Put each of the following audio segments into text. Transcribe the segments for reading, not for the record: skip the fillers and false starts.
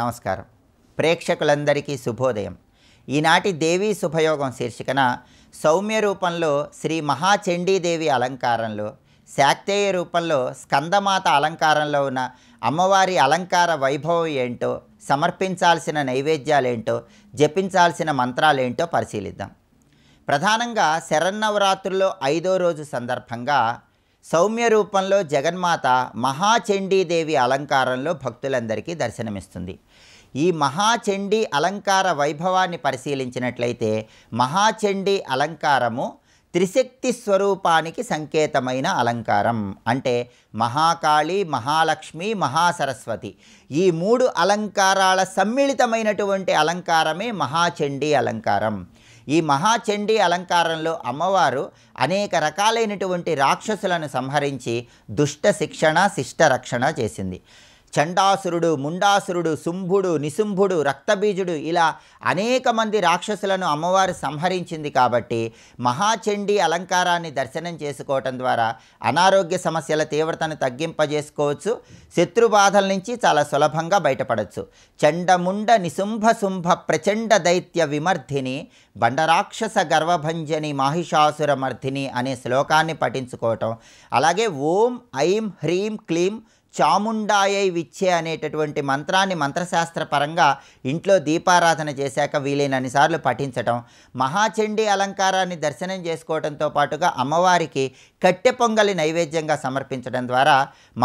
నమస్కారం. ప్రేక్షకులందరికీ శుభోదయం. ఈనాటి దేవీ శుభయోగం శీర్షికన సౌమ్య రూపంలో శ్రీ మహాచండీదేవి అలంకారంలో, శాక్తేయ రూపంలో స్కందమాత అలంకారంలో ఉన్న అమ్మవారి అలంకార వైభవం ఏంటో, సమర్పించాల్సిన నైవేద్యాలేంటో, జపించాల్సిన మంత్రాలేంటో పరిశీలిద్దాం. ప్రధానంగా శరన్నవరాత్రుల్లో 5వ రోజు సందర్భంగా సౌమ్య రూపంలో జగన్మాత మహాచండీదేవి అలంకారంలో భక్తులందరికీ దర్శనమిస్తుంది. ఈ మహాచండీ అలంకార వైభవాన్ని పరిశీలించినట్లయితే మహాచండీ అలంకారము త్రిశక్తి స్వరూపానికి సంకేతమైన అలంకారం. అంటే మహాకాళి, మహాలక్ష్మి, మహాసరస్వతి ఈ 3 అలంకారాల సమ్మిళితమైనటువంటి అలంకారమే మహాచండీ అలంకారం. ఈ మహాచండీ అలంకారంలో అమ్మవారు అనేక రకాలైనటువంటి రాక్షసులను సంహరించి దుష్ట శిక్షణ, శిష్ట రక్షణ చేసింది. చండాసురుడు, ముండాసురుడు, శుంభుడు, నిశుంభుడు, రక్తబీజుడు ఇలా అనేక మంది రాక్షసులను అమ్మవారు సంహరించింది. కాబట్టి మహాచండీ అలంకారాన్ని దర్శనం చేసుకోవటం ద్వారా అనారోగ్య సమస్యల తీవ్రతను తగ్గింపజేసుకోవచ్చు, శత్రుబాధల నుంచి చాలా సులభంగా బయటపడవచ్చు. చండముండ నిశుంభ శుంభ ప్రచండ దైత్య విమర్ధిని బండరాక్షస గర్వభంజని మాహిషాసురమర్ధిని అనే శ్లోకాన్ని పఠించుకోవటం, అలాగే ఓం ఐం హ్రీం క్లీం చాముండాయై విచ్చే అనేటటువంటి మంత్రాన్ని మంత్రశాస్త్రపరంగా ఇంట్లో దీపారాధన చేశాక వీలైనన్నిసార్లు పఠించటం, మహాచండీ అలంకారాన్ని దర్శనం చేసుకోవడంతో పాటుగా అమ్మవారికి కట్టె పొంగలి నైవేద్యంగా సమర్పించడం ద్వారా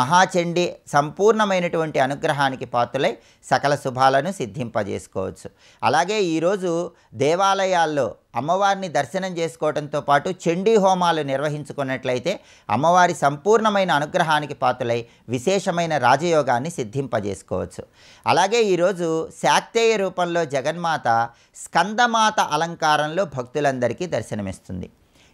మహాచండీ సంపూర్ణమైనటువంటి అనుగ్రహానికి పాత్రులై సకల శుభాలను సిద్ధింపజేసుకోవచ్చు. అలాగే ఈరోజు దేవాలయాల్లో అమ్మవారిని దర్శనం చేసుకోవడంతో పాటు చండీ హోమాలు నిర్వహించుకున్నట్లయితే అమ్మవారి సంపూర్ణమైన అనుగ్రహానికి పాత్రులై విశేషమైన రాజయోగాన్ని సిద్ధింపజేసుకోవచ్చు. అలాగే ఈరోజు శాక్తేయ రూపంలో జగన్మాత స్కందమాత అలంకారంలో భక్తులందరికీ దర్శనమిస్తుంది.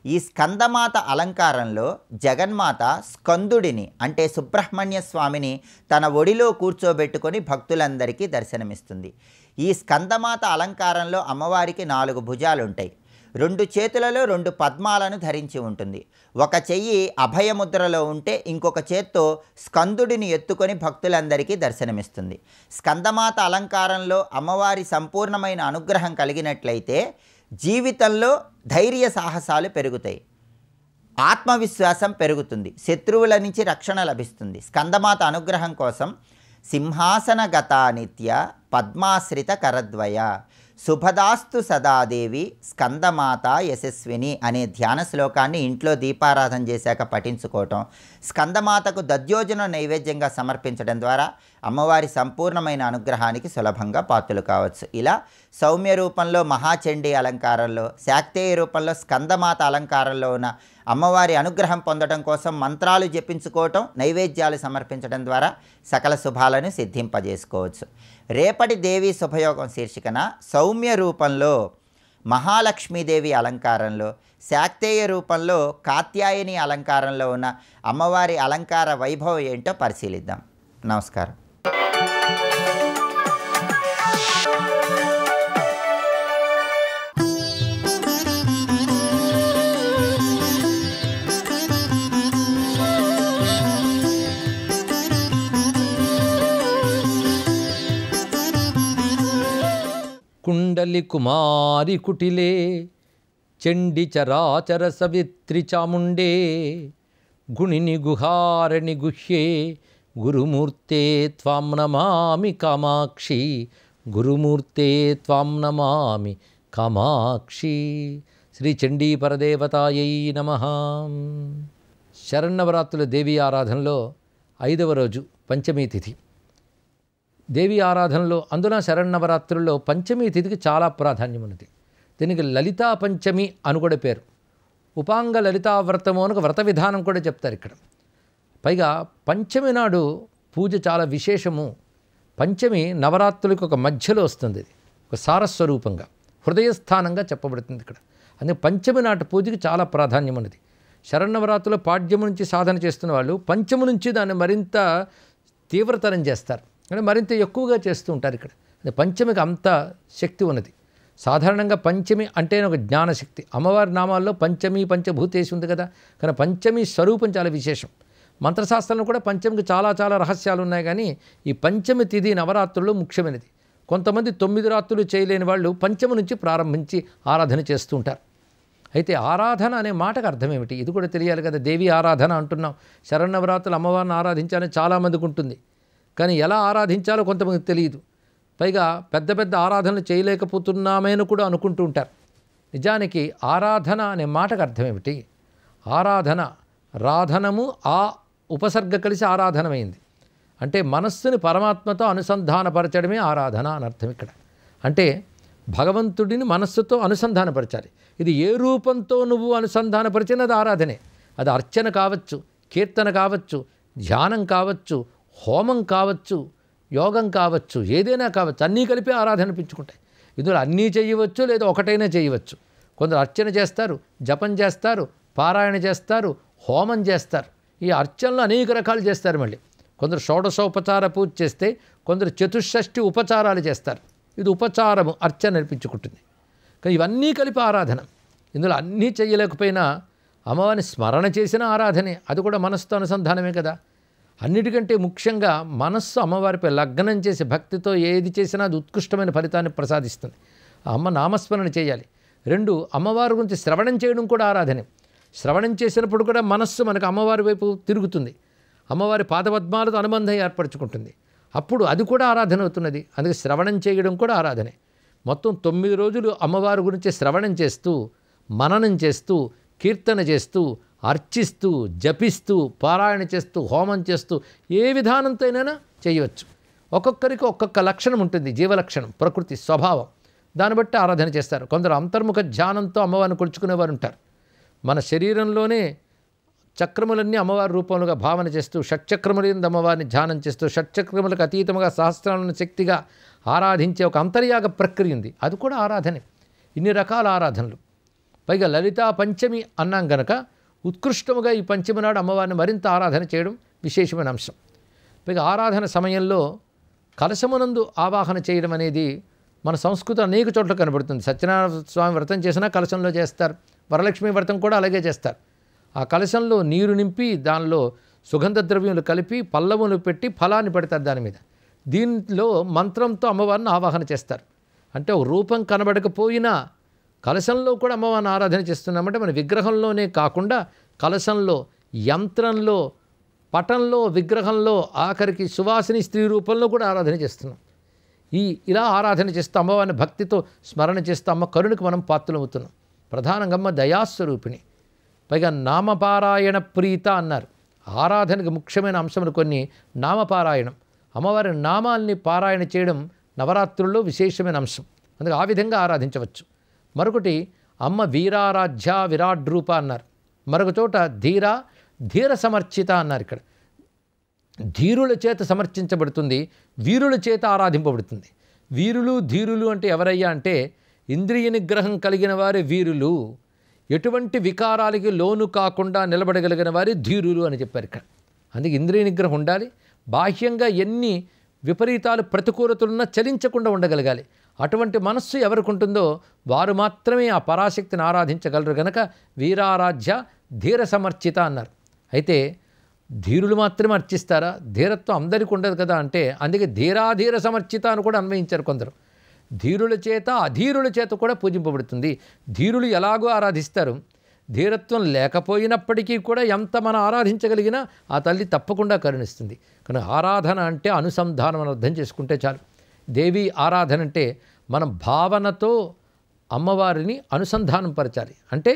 ఈ స్కందమాత అలంకారంలో జగన్మాత స్కందుడిని అంటే సుబ్రహ్మణ్య స్వామిని తన ఒడిలో కూర్చోబెట్టుకొని భక్తులందరికీ దర్శనమిస్తుంది. ఈ స్కందమాత అలంకారంలో అమ్మవారికి 4 భుజాలు ఉంటాయి. 2 చేతులలో 2 పద్మాలను ధరించి ఉంటుంది. ఒక చెయ్యి అభయముద్రలో ఉంటే ఇంకొక చేత్తో స్కందుడిని ఎత్తుకొని భక్తులందరికీ దర్శనమిస్తుంది. స్కందమాత అలంకారంలో అమ్మవారి సంపూర్ణమైన అనుగ్రహం కలిగినట్లయితే జీవితంలో ధైర్య సాహసాలు పెరుగుతాయి, ఆత్మవిశ్వాసం పెరుగుతుంది, శత్రువుల నుంచి రక్షణ లభిస్తుంది. స్కందమాత అనుగ్రహం కోసం సింహాసనగతా నిత్య పద్మాశ్రిత కరద్వయ శుభదాస్తు సదాదేవి స్కందమాత యశస్విని అనే ధ్యాన శ్లోకాన్ని ఇంట్లో దీపారాధన చేశాక పఠించుకోవటం, స్కందమాతకు దద్యోజనం నైవేద్యంగా సమర్పించడం ద్వారా అమ్మవారి సంపూర్ణమైన అనుగ్రహానికి సులభంగా పాత్రలు కావచ్చు. ఇలా సౌమ్య రూపంలో మహాచండీ అలంకారంలో, శాక్తేయ రూపంలో స్కందమాత అలంకారంలో ఉన్న అమ్మవారి అనుగ్రహం పొందడం కోసం మంత్రాలు జపించుకోవటం, నైవేద్యాలు సమర్పించడం ద్వారా సకల శుభాలను సిద్ధింపజేసుకోవచ్చు. రేపటి దేవీ శుభయోగం శీర్షికన సౌమ్య రూపంలో మహాలక్ష్మీదేవి అలంకారంలో, శాక్తేయ రూపంలో కాత్యాయని అలంకారంలో ఉన్న అమ్మవారి అలంకార వైభవం ఏంటో పరిశీలిద్దాం. నమస్కారం. కుండలి కుమారి కుటిలే చండి చరాచర సవిత్రి చాముండే గుణిని గుహారణి గుహ్యే గురుమూర్తే త్వాం నమామి కామాక్షి గురుమూర్తే త్వాం నమామి కామాక్షి. శ్రీ చండీ పరదేవతాయై నమః. శరన్నవరాత్రుల దేవీ ఆరాధనలో 5వ రోజు పంచమీ తిథి. దేవీ ఆరాధనలో అందున శరన్నవరాత్రుల్లో పంచమీ తిథికి చాలా ప్రాధాన్యం ఉన్నది. దీనికి లలితా పంచమి అని కూడా పేరు. ఉపాంగ లలితా వ్రతము అని ఒక వ్రత విధానం కూడా చెప్తారు ఇక్కడ. పైగా పంచమి నాడు పూజ చాలా విశేషము. పంచమి నవరాత్రులకు ఒక మధ్యలో వస్తుంది. ఇది ఒక సారస్వరూపంగా హృదయస్థానంగా చెప్పబడుతుంది ఇక్కడ. అందుకే పంచమి నాటి పూజకి చాలా ప్రాధాన్యం ఉన్నది. శరన్నవరాత్రుల పాడ్యము నుంచి సాధన చేస్తున్న వాళ్ళు పంచము నుంచి దాన్ని మరింత తీవ్రతరం చేస్తారు, అంటే మరింత ఎక్కువగా చేస్తూ ఉంటారు ఇక్కడ. పంచమికి అంత శక్తి ఉన్నది. సాధారణంగా పంచమి అంటే ఒక జ్ఞానశక్తి. అమ్మవారి నామాల్లో పంచమి పంచభూతేసి ఉంది కదా, కానీ పంచమి స్వరూపం చాలా విశేషం. మంత్రశాస్త్రంలో కూడా పంచమికి చాలా చాలా రహస్యాలు ఉన్నాయి. కానీ ఈ పంచమి తిథి నవరాత్రుల్లో ముఖ్యమైనది. కొంతమంది 9 రాత్రులు చేయలేని వాళ్ళు పంచమి నుంచి ప్రారంభించి ఆరాధన చేస్తూ ఉంటారు. అయితే ఆరాధన అనే మాటకు అర్థం ఏమిటి? ఇది కూడా తెలియాలి కదా. దేవి ఆరాధన అంటున్నాం. శరన్నవరాత్రులు అమ్మవారిని ఆరాధించాలని చాలామందికి ఉంటుంది. కానీ ఎలా ఆరాధించాలో కొంతమందికి తెలియదు. పైగా పెద్ద పెద్ద ఆరాధనలు చేయలేకపోతున్నామేను కూడా అనుకుంటూ ఉంటారు. నిజానికి ఆరాధన అనే మాటకు అర్థం ఏమిటి? ఆరాధన, రాధనము, ఆ ఉపసర్గ కలిసి ఆరాధనమైంది. అంటే మనస్సుని పరమాత్మతో అనుసంధానపరచడమే ఆరాధన అని అర్థం ఇక్కడ. అంటే భగవంతుడిని మనస్సుతో అనుసంధానపరచాలి. ఇది ఏ రూపంతో నువ్వు అనుసంధానపరిచినది ఆరాధనే. అది అర్చన కావచ్చు, కీర్తన కావచ్చు, ధ్యానం కావచ్చు, హోమం కావచ్చు, యోగం కావచ్చు, ఏదైనా కావచ్చు, అన్నీ కలిపి ఆరాధన అనిపించుకుంటాయి. ఇందులో అన్నీ చేయవచ్చు, లేదా ఒకటైనా చేయవచ్చు. కొందరు అర్చన చేస్తారు, జపం చేస్తారు, పారాయణ చేస్తారు, హోమం చేస్తారు. ఈ అర్చనలు అనేక రకాలు చేస్తారు. మళ్ళీ కొందరు షోడశోపచార పూజ చేస్తే, కొందరు చతుషష్ఠి ఉపచారాలు చేస్తారు. ఇది ఉపచారము, అర్చన అనిపించుకుంటుంది. కానీ ఇవన్నీ కలిపి ఆరాధన. ఇందులో అన్నీ చేయలేకపోయినా అమ్మవారిని స్మరణ చేసిన ఆరాధనే. అది కూడా మనస్సుతో అనుసంధానమే కదా. అన్నిటికంటే ముఖ్యంగా మనస్సు అమ్మవారిపై లగ్నం చేసి భక్తితో ఏది చేసినా అది ఉత్కృష్టమైన ఫలితాన్ని ప్రసాదిస్తుంది. ఆ అమ్మ నామస్మరణ చేయాలి. 2, అమ్మవారి గురించి శ్రవణం చేయడం కూడా ఆరాధనే. శ్రవణం చేసినప్పుడు కూడా మనస్సు మనకు అమ్మవారి వైపు తిరుగుతుంది. అమ్మవారి పాదపద్మాలతో అనుబంధం ఏర్పరచుకుంటుంది. అప్పుడు అది కూడా ఆరాధన అవుతున్నది. అందుకే శ్రవణం చేయడం కూడా ఆరాధనే. మొత్తం 9 రోజులు అమ్మవారి గురించి శ్రవణం చేస్తూ, మననం చేస్తూ, కీర్తన చేస్తూ, అర్చిస్తూ, జపిస్తూ, పారాయణ చేస్తూ, హోమం చేస్తూ ఏ విధానంతో అయినా చేయవచ్చు. ఒక్కొక్కరికి ఒక్కొక్క లక్షణం ఉంటుంది. జీవలక్షణం, ప్రకృతి స్వభావం, దాన్ని బట్టి ఆరాధన చేస్తారు. కొందరు అంతర్ముఖ ధ్యానంతో అమ్మవారిని కొలుచుకునేవారు ఉంటారు. మన శరీరంలోనే చక్రములన్నీ అమ్మవారి రూపంలోగా భావన చేస్తూ, షట్చక్రములందు అమ్మవారిని ధ్యానం చేస్తూ, షట్చక్రములకు అతీతముగా సహస్రాలను శక్తిగా ఆరాధించే ఒక అంతర్యాగ ప్రక్రియ ఉంది. అది కూడా ఆరాధనే. ఇన్ని రకాల ఆరాధనలు. పైగా లలితా పంచమి అన్నాం గనక ఉత్కృష్టముగా ఈ పంచమి నాడు అమ్మవారిని మరింత ఆరాధన చేయడం విశేషమైన అంశం. పైగా ఆరాధన సమయంలో కలశమునందు ఆవాహన చేయడం అనేది మన సంస్కృతి అనేక చోట్ల కనబడుతుంది. సత్యనారాయణ స్వామి వ్రతం చేసినా కలశంలో చేస్తారు. వరలక్ష్మి వ్రతం కూడా అలాగే చేస్తారు. ఆ కలశంలో నీరు నింపి దానిలో సుగంధ ద్రవ్యములు కలిపి పల్లవులు పెట్టి ఫలాన్ని పెడతారు దాని మీద. దీంట్లో మంత్రంతో అమ్మవారిని ఆవాహన చేస్తారు. అంటే ఒక రూపం కనబడకపోయినా కలశంలో కూడా అమ్మవారిని ఆరాధన చేస్తున్నామంటే మన విగ్రహంలోనే కాకుండా కలశంలో, యంత్రంలో, పటంలో, విగ్రహంలో, ఆఖరికి సువాసిని స్త్రీ రూపంలో కూడా ఆరాధన చేస్తున్నాం. ఇలా ఆరాధన చేస్తూ అమ్మవారిని భక్తితో స్మరణ చేస్తూ అమ్మ కరుణకు మనం పాత్రలవుతున్నాం. ప్రధానంగా అమ్మ దయాస్వరూపిణి. పైగా నామపారాయణ ప్రీత అన్నారు. ఆరాధనకు ముఖ్యమైన అంశములు కొన్ని. నామపారాయణం, అమ్మవారి నామాల్ని పారాయణ చేయడం నవరాత్రుల్లో విశేషమైన అంశం. అందుకే ఆ విధంగా ఆరాధించవచ్చు. మరొకటి అమ్మ వీరారాధ్య విరాట్ రూప అన్నారు. మరొక చోట ధీర సమర్చిత అన్నారు. ఇక్కడ ధీరుల చేత సమర్చించబడుతుంది, వీరుల చేత ఆరాధింపబడుతుంది. వీరులు ధీరులు అంటే ఎవరయ్యా అంటే ఇంద్రియ నిగ్రహం కలిగిన వారి వీరులు, ఎటువంటి వికారాలకి లోను కాకుండా నిలబడగలిగిన వారి ధీరులు అని చెప్పారు ఇక్కడ. అందుకే ఇంద్రియ నిగ్రహం ఉండాలి. బాహ్యంగా ఎన్ని విపరీతాలు ప్రతికూలతలున్నా చలించకుండా ఉండగలగాలి. అటువంటి మనస్సు ఎవరికి ఉంటుందో వారు మాత్రమే ఆ పరాశక్తిని ఆరాధించగలరు. గనక వీరారాధ్య ధీర సమర్చిత అన్నారు. అయితే ధీరులు మాత్రమే అర్చిస్తారా? ధీరత్వం అందరికీ ఉండదు కదా అంటే అందుకే ధీరాధీర సమర్చిత అని కూడా అన్వయించారు కొందరు. ధీరుల చేత అధీరుల చేత కూడా పూజింపబడుతుంది. ధీరులు ఎలాగో ఆరాధిస్తారు. ధీరత్వం లేకపోయినప్పటికీ కూడా ఎంత మనం ఆరాధించగలిగినా ఆ తల్లి తప్పకుండా కరుణిస్తుంది. కానీ ఆరాధన అంటే అనుసంధానం అని అర్థం చేసుకుంటే చాలు. దేవి ఆరాధన అంటే మనం భావనతో అమ్మవారిని అనుసంధానం పరచాలి. అంటే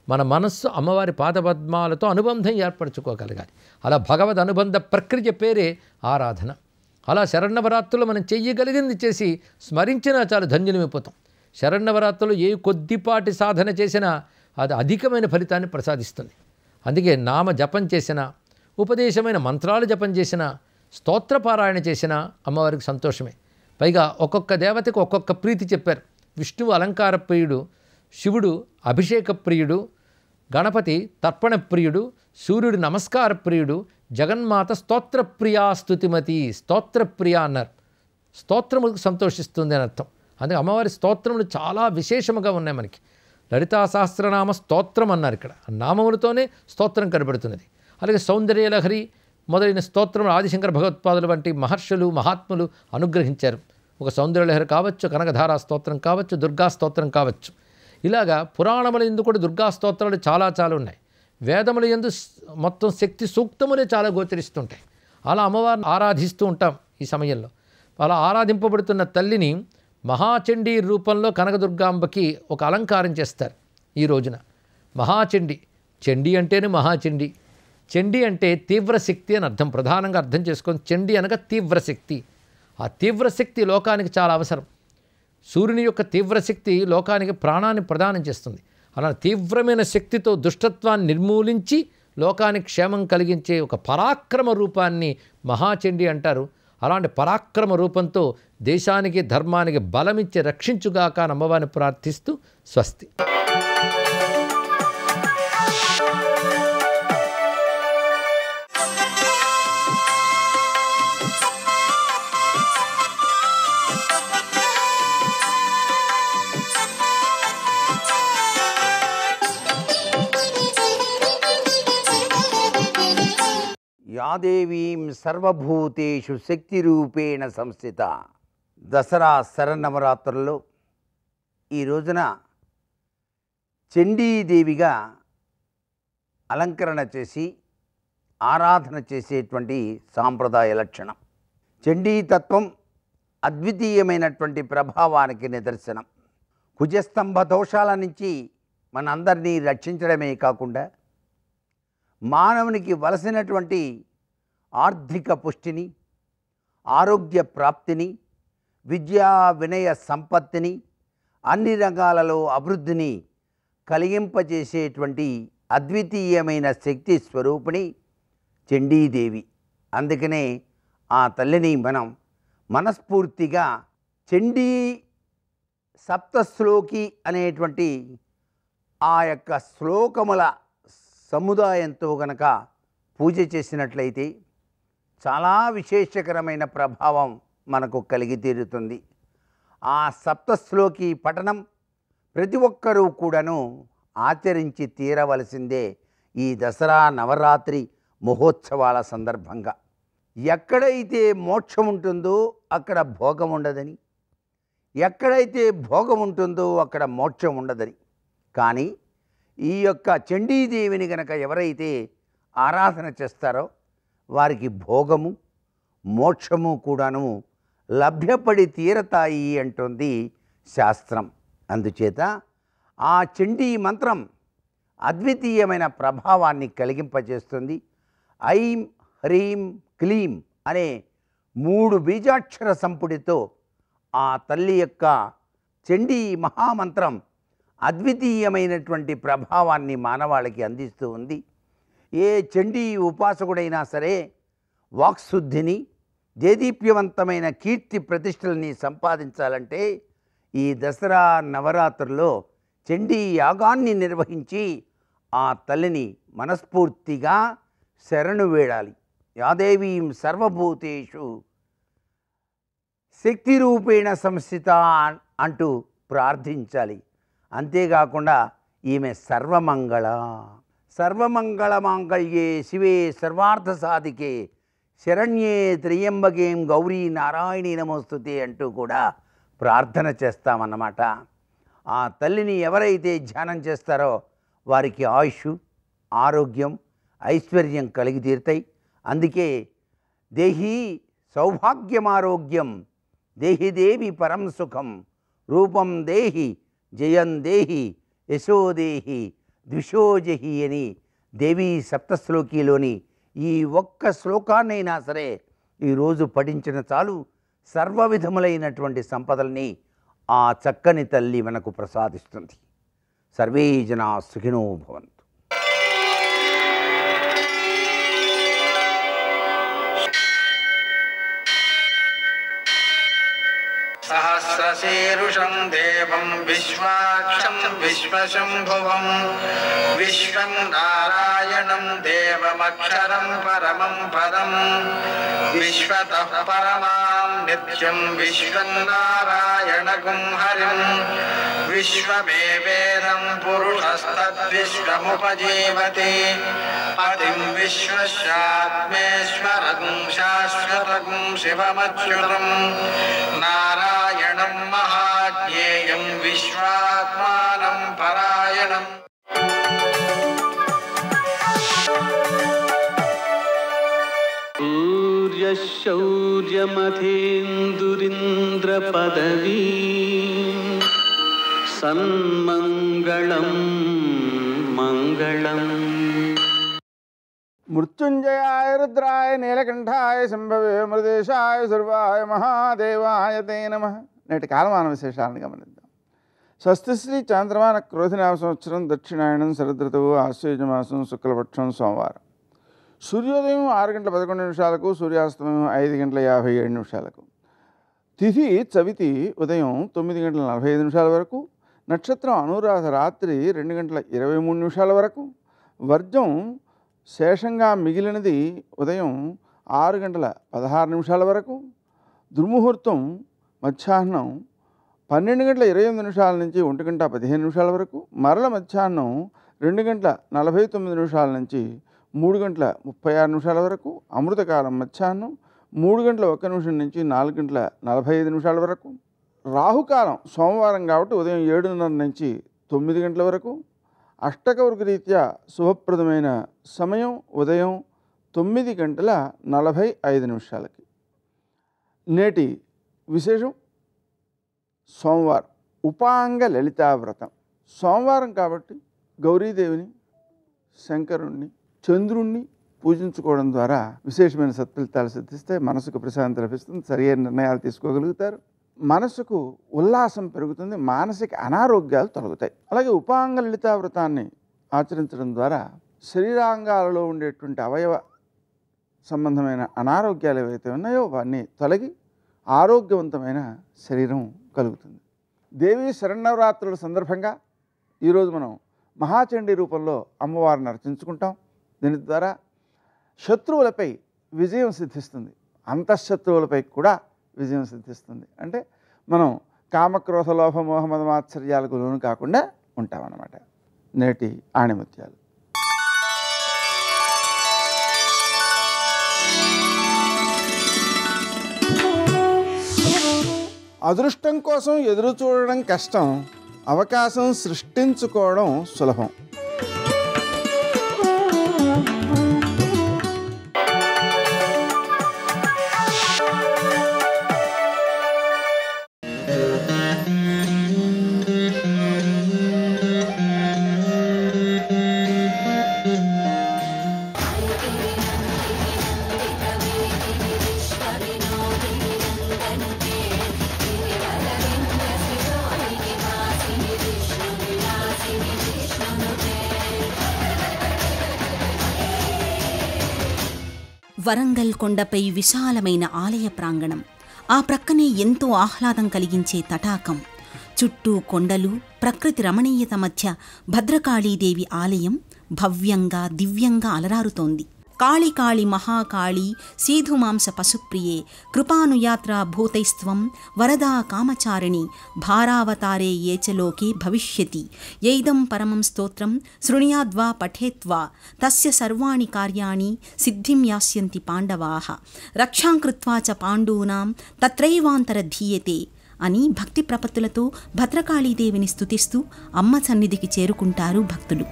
మన మనస్సు అమ్మవారి పాదపద్మాలతో అనుబంధం ఏర్పరచుకోగలగాలి. అలా భగవద్ అనుబంధ ప్రక్రియ పేరే ఆరాధన. అలా శరన్నవరాత్రులు మనం చెయ్యగలిగింది చేసి స్మరించినా చాలు ధన్యులమైపోతాం. శరన్నవరాత్రులు ఏ కొద్దిపాటి సాధన చేసినా అది అధికమైన ఫలితాన్ని ప్రసాదిస్తుంది. అందుకే నామ జపం చేసినా, ఉపదేశమైన మంత్రాలు జపం చేసినా, స్తోత్రపారాయణ చేసినా అమ్మవారికి సంతోషమే. పైగా ఒక్కొక్క దేవతకు ఒక్కొక్క ప్రీతి చెప్పారు. విష్ణువు అలంకార ప్రియుడు, శివుడు అభిషేక ప్రియుడు, గణపతి తర్పణ ప్రియుడు, సూర్యుడు నమస్కార ప్రియుడు, జగన్మాత స్తోత్రప్రియా స్తుతిమతి, స్తోత్రప్రియ అన్నారు. స్తోత్రములకు సంతోషిస్తుంది అని అర్థం. అందుకే అమ్మవారి స్తోత్రములు చాలా విశేషముగా ఉన్నాయి మనకి. లలితా సహస్రనామ స్తోత్రం అన్నారు. ఇక్కడ నామములతోనే స్తోత్రం కనబడుతున్నది. అలాగే సౌందర్యలహరి, మొదలైన స్తోత్రములు ఆదిశంకర భగవత్పాదులు వంటి మహర్షులు మహాత్ములు అనుగ్రహించారు. ఒక సౌందర్యలహరి కావచ్చు, కనకధారా స్తోత్రం కావచ్చు, దుర్గా స్తోత్రం కావచ్చు. ఇలాగా పురాణముల యందు కూడా దుర్గా స్తోత్రాలు చాలా ఉన్నాయి. వేదముల యందు మొత్తం శక్తి సూక్తములే చాలా గోచరిస్తుంటాయి. అలా అమ్మవారిని ఆరాధిస్తూ ఉంటాం. ఈ సమయంలో అలా ఆరాధింపబడుతున్న తల్లిని మహాచండీ రూపంలో కనకదుర్గాంబకి ఒక అలంకారం చేస్తారు. ఈ రోజున మహాచండి, చండీ అంటేనే మహాచండి. చండీ అంటే తీవ్రశక్తి అని అర్థం. ప్రధానంగా అర్థం చేసుకొని చండీ అనగా తీవ్రశక్తి. ఆ తీవ్రశక్తి లోకానికి చాలా అవసరం. సూర్యుని యొక్క తీవ్రశక్తి లోకానికి ప్రాణాన్ని ప్రదానం చేస్తుంది. అలా తీవ్రమైన శక్తితో దుష్టత్వాన్ని నిర్మూలించి లోకానికి క్షేమం కలిగించే ఒక పరాక్రమ రూపాన్ని మహాచండి అంటారు. అలాంటి పరాక్రమ రూపంతో దేశానికి ధర్మానికి బలమిచ్చి రక్షించుగాక అని అమ్మవారిని ప్రార్థిస్తూ స్వస్తి. యాదేవీం సర్వభూతేషు శక్తిరూపేణ సంస్థిత. దసరా శరన్నవరాత్రుల్లో ఈ రోజున చండీదేవిగా అలంకరణ చేసి ఆరాధన చేసేటువంటి సాంప్రదాయ లక్షణం. చండీతత్వం అద్వితీయమైనటువంటి ప్రభావానికి నిదర్శనం. కుజస్తంభ దోషాల నుంచి మనందరినీ రక్షించడమే కాకుండా మానవునికి వలసినటువంటి ఆర్థిక పుష్టిని, ఆరోగ్య ప్రాప్తిని, విద్యా వినయ సంపత్తిని, అన్ని రంగాలలో అభివృద్ధిని కలిగింపజేసేటువంటి అద్వితీయమైన శక్తి స్వరూపిణి చండీదేవి. అందుకనే ఆ తల్లిని మనం మనస్ఫూర్తిగా చండీ సప్తశ్లోకి అనేటువంటి ఆ యొక్క శ్లోకముల సముదాయంతో గనక పూజ చేసినట్లయితే చాలా విశేషకరమైన ప్రభావం మనకు కలిగి తీరుతుంది. ఆ సప్తశ్లోకి పఠనం ప్రతి ఒక్కరూ కూడాను ఆచరించి తీరవలసిందే ఈ దసరా నవరాత్రి మహోత్సవాల సందర్భంగా. ఎక్కడైతే మోక్షం ఉంటుందో అక్కడ భోగం ఉండదని, ఎక్కడైతే భోగం ఉంటుందో అక్కడ మోక్షం ఉండదని. కానీ ఈ యొక్క చండీదేవిని గనక ఎవరైతే ఆరాధన చేస్తారో వారికి భోగము మోక్షము కూడాను లభ్యపడి తీరతాయి అంటుంది శాస్త్రం. అందుచేత ఆ చండీ మంత్రం అద్వితీయమైన ప్రభావాన్ని కలిగింపజేస్తుంది. ఐం హ్రీం క్లీం అనే 3 బీజాక్షర సంపుటితో ఆ తల్లి యొక్క చండీ మహామంత్రం అద్వితీయమైనటువంటి ప్రభావాన్ని మానవాళికి అందిస్తూ ఉంది. ఏ చండీ ఉపాసకుడైనా సరే వాక్శుద్ధిని, దేదీప్యవంతమైన కీర్తి ప్రతిష్టలని సంపాదించాలంటే ఈ దసరా నవరాత్రుల్లో చండీ యాగాన్ని నిర్వహించి ఆ తల్లిని మనస్ఫూర్తిగా శరణు వేడాలి. యాదేవీం సర్వభూతేషు శక్తిరూపేణ సంస్థిత అంటూ ప్రార్థించాలి. అంతేకాకుండా ఈమె సర్వమంగళ మాంగళ్యే శివే సర్వార్థ సాధికే శరణ్యే త్రయంబకేం గౌరీ నారాయణీ నమోస్తుతే అంటూ కూడా ప్రార్థన చేస్తామన్నమాట. ఆ తల్లిని ఎవరైతే ధ్యానం చేస్తారో వారికి ఆయుష్, ఆరోగ్యం, ఐశ్వర్యం కలిగి తీరుతాయి. అందుకే దేహి సౌభాగ్యమారోగ్యం, దేహి దేవి పరం సుఖం, రూపం దేహి జయం దేహి యశోదేహి ద్విషోజహి అని దేవీ సప్తశ్లోకిలోని ఈ ఒక్క శ్లోకాన్నైనా సరే ఈరోజు పఠించిన చాలు సర్వ విధములైనటువంటి సంపదల్ని ఆ చక్కని తల్లి మనకు ప్రసాదిస్తుంది. సర్వే జనా సుఖినో భవంతు. सहस्रशीरुषं देवं विश्वाक्षं विश्वशम्भुवं विश्वं नारायणं देवमक्षरं परमं पदं विश्वतः परमां नित्यं विश्वं नारायणगुं हरिं विश्वमेवेदं पुरुषस्तद्विश्वमुपजीवति पतिं विश्वस्यात्मेश्वरगुं शाश्वतगुं शिवमच्युतं नारायणं महाज्ञेयं विश्वात्मानं परायणम् शौर्यमथेन्दुरिन्द्रपदवी सन्मङ्गलं मङ्गलम् మృత్యుంజయాయ రుద్రాయ నీలకంఠాయ శంభవే మృదేశాయ సర్వాయ మహాదేవాయ తే నమః. నేటి కాలమాన విశేషాలను గమనిద్దాం. స్వస్తిశ్రీ చాంద్రమాన క్రోధినామ సంవత్సరం దక్షిణాయనం శరదృతువు ఆశ్వయుజమాసం శుక్లపక్షం సోమవారం. సూర్యోదయం 6:11 సూర్యాస్తమయం 5:57 తిథి చవితి ఉదయం 9:45 వరకు, నక్షత్రం అనురాధ రాత్రి 2:23 వరకు, వర్జం శేషంగా మిగిలినది ఉదయం 6:16 వరకు, దుర్ముహూర్తం మధ్యాహ్నం 12:28 నుంచి 1:15 వరకు, మరల మధ్యాహ్నం 2:49 నుంచి 3:36 వరకు, అమృతకాలం మధ్యాహ్నం 3:01 నుంచి 4:45 వరకు, రాహుకాలం సోమవారం కాబట్టి ఉదయం 7:30 నుంచి 9 గంటల వరకు, అష్టకవర్గ రీత్యా శుభప్రదమైన సమయం ఉదయం 9:45. నేటి విశేషం సోమవారం ఉపాంగ లలితావ్రతం. సోమవారం కాబట్టి గౌరీదేవిని, శంకరుణ్ణి, చంద్రుణ్ణి పూజించుకోవడం ద్వారా విశేషమైన సత్ఫలితాలు సిద్ధిస్తే మనసుకు ప్రశాంతి లభిస్తుంది, సరైన నిర్ణయాలు తీసుకోగలుగుతారు, మనసుకు ఉల్లాసం పెరుగుతుంది, మానసిక అనారోగ్యాలు తొలగుతాయి. అలాగే ఉపాంగ లలితావ్రతాన్ని ఆచరించడం ద్వారా శరీరాంగాలలో ఉండేటువంటి అవయవ సంబంధమైన అనారోగ్యాలు ఏవైతే ఉన్నాయో అవన్నీ తొలగి ఆరోగ్యవంతమైన శరీరం కలుగుతుంది. దేవీ శరన్నవరాత్రుల సందర్భంగా ఈరోజు మనం మహాచండీ రూపంలో అమ్మవారిని అర్చించుకుంటాం. దీని ద్వారా శత్రువులపై విజయం సిద్ధిస్తుంది, అంతఃశత్రువులపై కూడా విజయం సిద్ధిస్తుంది. అంటే మనం కామక్రోధ లోభ మోహ మదమాత్సర్యాలకు లోను కాకుండా ఉంటామన్నమాట. నేటి ఆణిముత్యాలు. అదృష్టం కోసం ఎదురు చూడడం కష్టం, అవకాశం సృష్టించుకోవడం సులభం. వరంగల్ కొండపై విశాలమైన ఆలయ ప్రాంగణం, ఆ ప్రక్కనే ఎంతో ఆహ్లాదం కలిగించే తటాకం, చుట్టూ కొండలు, ప్రకృతి రమణీయత మధ్య భద్రకాళీదేవి ఆలయం భవ్యంగా దివ్యంగా అలరారుతోంది. కాళి కాళి మహాకాళి సీధుమాంస పశుప్రియే కృపానుయాత్రా భూతైస్త్వం వరదా కామచారిణి భారావతారే ఏచలోకే భవిష్యతి యైదం పరమం స్తోత్రం శృణుయాద్వా పఠేత్వా తస్య సర్వాణి కార్యాణి సిద్ధిం యాస్యంతి పాండవాః రక్షాం కృత్వా చ పాండూనాం తత్రైవాంతరధీయతే అని భక్తి ప్రపత్తులతో భద్రకాళీదేవిని స్తుతిస్తూ అమ్మ సన్నిధికి చేరుకుంటారు భక్తులు.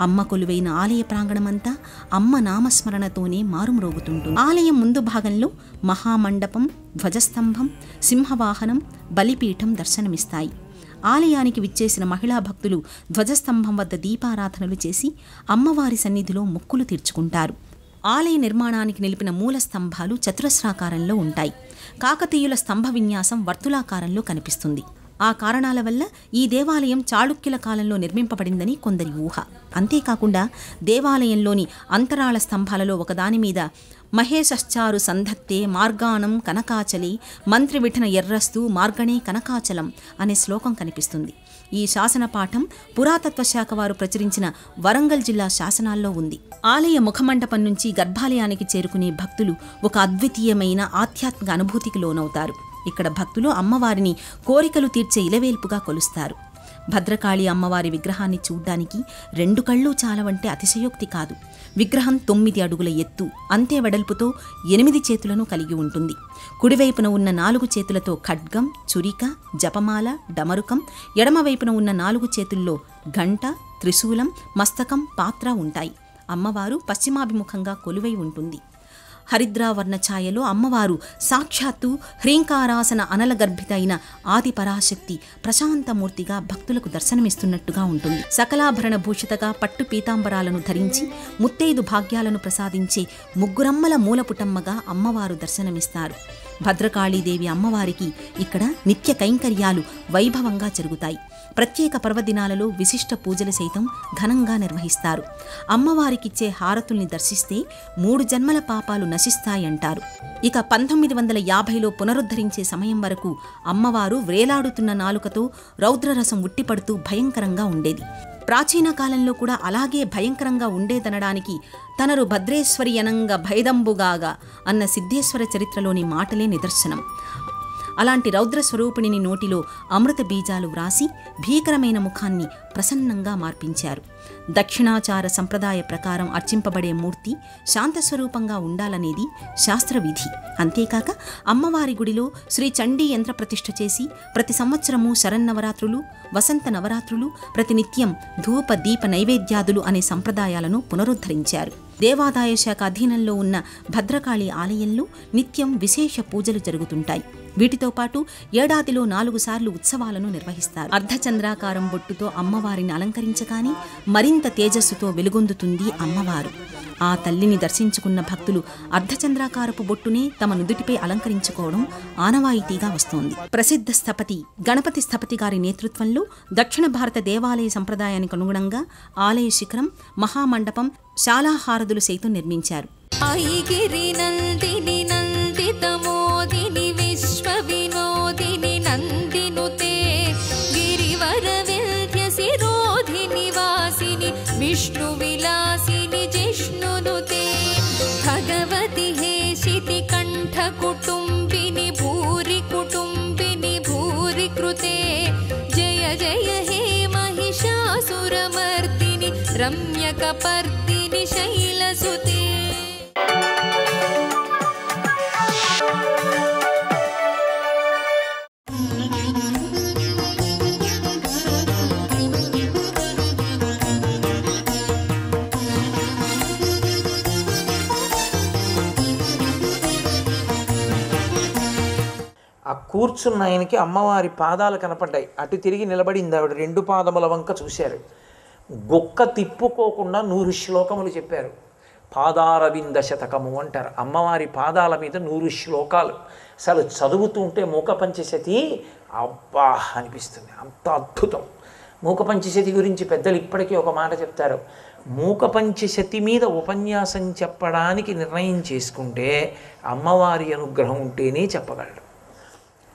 అమ్మ కొలువైన ఆలయ ప్రాంగణమంతా అమ్మ నామస్మరణతోనే మారుమ్రోగుతుంటుంది. ఆలయం ముందు భాగంలో మహామండపం, ధ్వజస్తంభం, సింహవాహనం, బలిపీఠం దర్శనమిస్తాయి. ఆలయానికి విచ్చేసిన మహిళా భక్తులు ధ్వజస్తంభం వద్ద దీపారాధనలు చేసి అమ్మవారి సన్నిధిలో మొక్కులు తీర్చుకుంటారు. ఆలయ నిర్మాణానికి నిలిపిన మూల స్తంభాలు చతురస్రాకారంలో ఉంటాయి. కాకతీయుల స్తంభ విన్యాసం వర్తులాకారంలో కనిపిస్తుంది. ఆ కారణాల వల్ల ఈ దేవాలయం చాళుక్యుల కాలంలో నిర్మింపబడిందని కొందరి ఊహ. అంతేకాకుండా దేవాలయంలోని అంతరాళ స్తంభాలలో ఒకదాని మీద మహేశ్చారు సంధత్తే మార్గాణం కనకాచలి మంత్రి విఠన ఎర్రస్తు మార్గణే కనకాచలం అనే శ్లోకం కనిపిస్తుంది. ఈ శాసన పాఠం పురాతత్వ శాఖ వారు ప్రచురించిన వరంగల్ జిల్లా శాసనాల్లో ఉంది. ఆలయ ముఖమండపం నుంచి గర్భాలయానికి చేరుకునే భక్తులు ఒక అద్వితీయమైన ఆధ్యాత్మిక అనుభూతికి లోనవుతారు. ఇక్కడ భక్తులు అమ్మవారిని కోరికలు తీర్చే ఇలవేల్పుగా కొలుస్తారు. భద్రకాళి అమ్మవారి విగ్రహాన్ని చూడ్డానికి 2 కళ్ళు చాలవంటే అతిశయోక్తి కాదు. విగ్రహం 9 అడుగుల ఎత్తు, అంతే వెడల్పుతో 8 చేతులను కలిగి ఉంటుంది. కుడివైపున ఉన్న 4 చేతులతో ఖడ్గం, చురిక, జపమాల, డమరుకం, ఎడమవైపున ఉన్న 4 చేతుల్లో గంట, త్రిశూలం, మస్తకం, పాత్ర ఉంటాయి. అమ్మవారు పశ్చిమాభిముఖంగా కొలువై ఉంటుంది. హరిద్రావర్ణ ఛాయలో అమ్మవారు సాక్షాత్తు హ్రీంకారాసన అనలగర్భిత అయిన ఆది పరాశక్తి ప్రశాంతమూర్తిగా భక్తులకు దర్శనమిస్తున్నట్టుగా ఉంటుంది. సకలాభరణ భూషితగా పట్టు పీతాంబరాలను ధరించి ముత్తైదు భాగ్యాలను ప్రసాదించే ముగ్గురమ్మల మూలపుటమ్మగా అమ్మవారు దర్శనమిస్తారు. భద్రకాళీదేవి అమ్మవారికి ఇక్కడ నిత్య కైంకర్యాలు వైభవంగా జరుగుతాయి. ప్రత్యేక పర్వదినాలలో విశిష్ట పూజలు సైతం ఘనంగా నిర్వహిస్తారు. అమ్మవారికిచ్చే హారతుల్ని దర్శిస్తే 3 జన్మల పాపాలు నశిస్తాయంటారు. ఇక 1950లో పునరుద్ధరించే సమయం వరకు అమ్మవారు వ్రేలాడుతున్న నాలుకతో రౌద్రరసం ఉట్టిపడుతూ భయంకరంగా ఉండేది. ప్రాచీన కాలంలో కూడా అలాగే భయంకరంగా ఉండేదనడానికి తనరు భద్రేశ్వరి అనంగ భైదంబుగాగా అన్న సిద్ధేశ్వర చరిత్రలోని మాటలే నిదర్శనం. అలాంటి రౌద్ర స్వరూపిణిని నోటిలో అమృత బీజాలు వ్రాసి భీకరమైన ముఖాన్ని ప్రసన్నంగా మార్పించారు. దక్షిణాచార సంప్రదాయ ప్రకారం అర్చింపబడే మూర్తి శాంతస్వరూపంగా ఉండాలనేది శాస్త్రవిధి. అంతేకాక అమ్మవారి గుడిలో శ్రీ చండీ యంత్ర ప్రతిష్ఠ చేసి ప్రతి సంవత్సరము శరన్నవరాత్రులు, వసంత నవరాత్రులు, ప్రతినిత్యం ధూప దీప నైవేద్యాదులు అనే సంప్రదాయాలను పునరుద్ధరించారు. దేవాదాయ శాఖ అధీనంలో ఉన్న భద్రకాళి ఆలయంలో నిత్యం విశేష పూజలు జరుగుతుంటాయి. వీటితో పాటు ఏడాదిలో 4 సార్లు ఉత్సవాలను నిర్వహిస్తారు. అర్ధచంద్రాకారం బొట్టుతో అమ్మవారిని అలంకరించగానే మరింత తేజస్సుతో వెలుగొందుతుంది అమ్మవారు. ఆ తల్లిని దర్శించుకున్న భక్తులు అర్ధచంద్రాకారపు బొట్టునే తమ నుదుటిపై అలంకరించుకోవడం ఆనవాయితీగా వస్తోంది. ప్రసిద్ధ స్థపతి గణపతి స్థపతి గారి నేతృత్వంలో దక్షిణ భారత దేవాలయ సంప్రదాయానికి అనుగుణంగా ఆలయ శిఖరం, మహామండపం, శాలాహారదులు సైతం నిర్మించారు. విశ్వవినోదిని నందినుతే గిరివరవిల్ధ్య శిరోధిని వాసిని విష్ణు విలాసిని జిష్ణునుతే భగవతి హేషితి కంఠ కుటుంబిని భూరి కృతే జయ జయ హే మహిషాసురమర్దిని రమ్యకపర్దిని శైలసుతే. ఆ కూర్చున్న ఆయనకి అమ్మవారి పాదాలు కనపడ్డాయి. అటు తిరిగి నిలబడింది ఆవిడ. 2 పాదముల వంక చూశారు. గొక్క తిప్పుకోకుండా 100 శ్లోకములు చెప్పారు. పాదారవింద శతకము అంటారు. అమ్మవారి పాదాల మీద 100 శ్లోకాలు. అసలు చదువుతుంటే మూకపంచశతి అబ్బా అనిపిస్తుంది. అంత అద్భుతం. మూకపంచశతి గురించి పెద్దలు ఇప్పటికీ ఒక మాట చెప్తారు. మూకపంచశతి మీద ఉపన్యాసం చెప్పడానికి నిర్ణయం చేసుకుంటే అమ్మవారి అనుగ్రహం ఉంటేనే చెప్పగలడు.